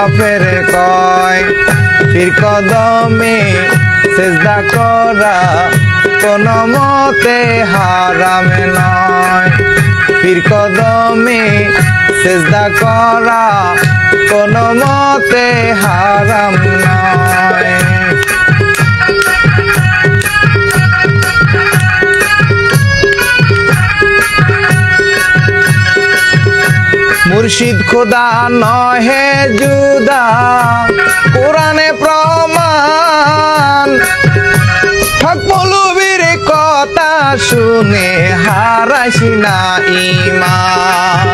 কাফের কয় পীর কদমে সেজদা করা কোনো মতে হারাম নয় পীর কদমে সেজদা করা কোনো মতে হারাম নয় মুর্শিদ খোদা নহে জুদা কোরআনে প্রমাণ হক মৌলবীর কথা শুনে হারাইস না ঈমান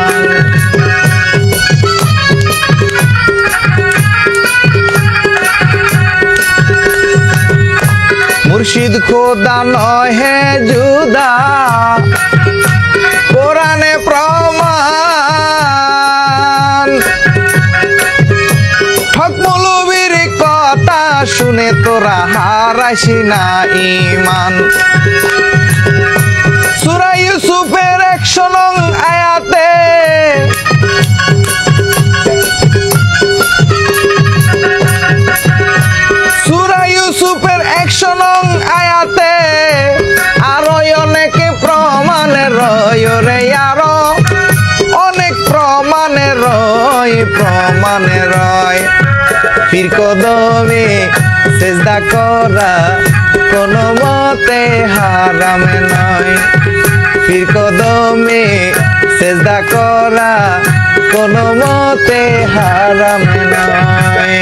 মুর্শিদ খোদা নহে জুদা কোরআনে প্রমাণ হক মৌলবীর কথা শুনে তোরা হারাইস না ঈমান সূরা ইউসুফের 100 নং আয়াতে সূরা ইউসুফের 100 নং আয়াতে আরো অনেক প্রমাণে রয় রে আরো অনেক প্রমাণে রয় পীর কদমে সেজদা করা কোনো মতে হারাম নয় পীর কদমে সেজদা করা কোনো মতে হারাম নয়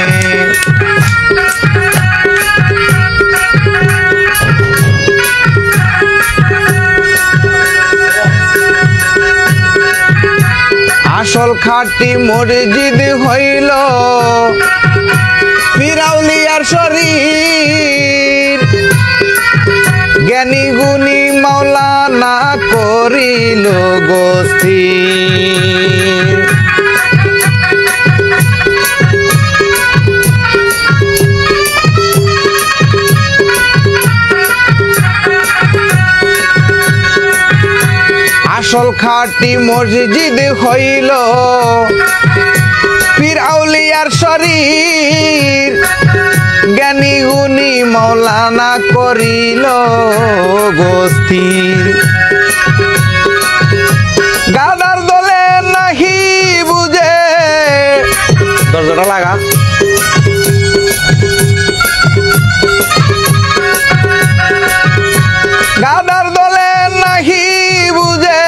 আসল খাঁটি মসজিদ হইল পীর আউলিয়ার শরীর জ্ঞানী গুণী মাওলানা করিল গোস্থির আসল খাঁটি মসজিদ হইল পীর আউলিয়ার শরীর জ্ঞানী গুণী মাওলানা করিল গোস্থির গাদার দলে নাহি বুঝে দরজাটা লাগা গাদার দলে নাহি বুঝে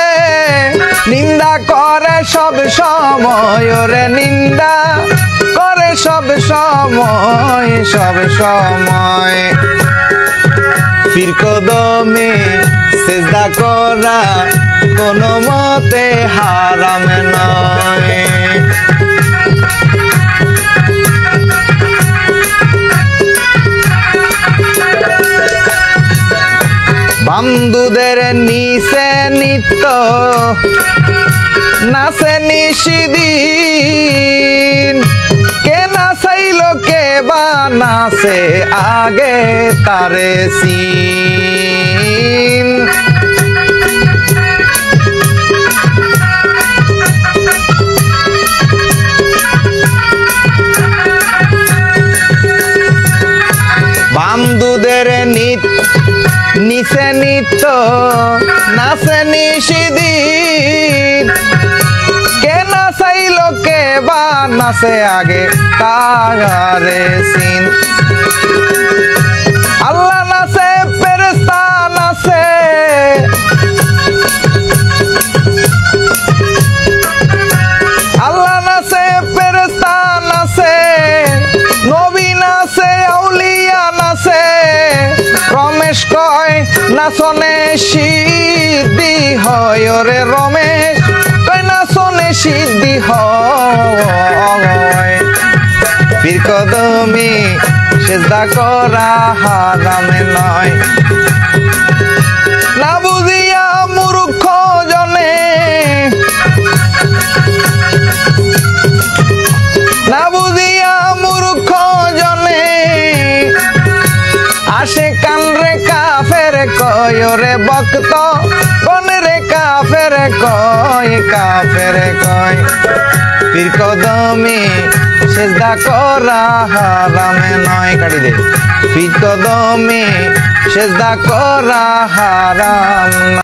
নিন্দা করে সব সময় রে নিন্দা করে সব সময় পীর কদমে সেজদা করা কোনো মতে হারাম নয় বান্দুদের নিচে নিত্য নাচে নিশিদিন কে নাচাইল কে বা নাচে আগে তারে সিন বান্দুদের নিচে নিত্য নাচে নিশিদিন কে নাচাইল কে বা নাচে আগে তারে সিন আল্লাহ নাচে ফেরেশতা নাচে আল্লাহ নাচে ফেরেশতা নাচে নবী নাচে আউলিয়া নাচে রমেশ কয় নাচনে সিদ্ধি হয় রে রমেশ কয় নাচনে সিদ্ধি হয় পীর কদমে সেজদা করা হারাম নয় না বুঝিয়া মূর্খ জনে না বুঝিয়া মূর্খ জনে আসে কান রে কাফের কয় রে ভক্ত কোন রে কাফের কয় পীর কদমে সেজদা করা হারামে নয়। কাটি দে। পীর কদমে সেজদা করা হারাম।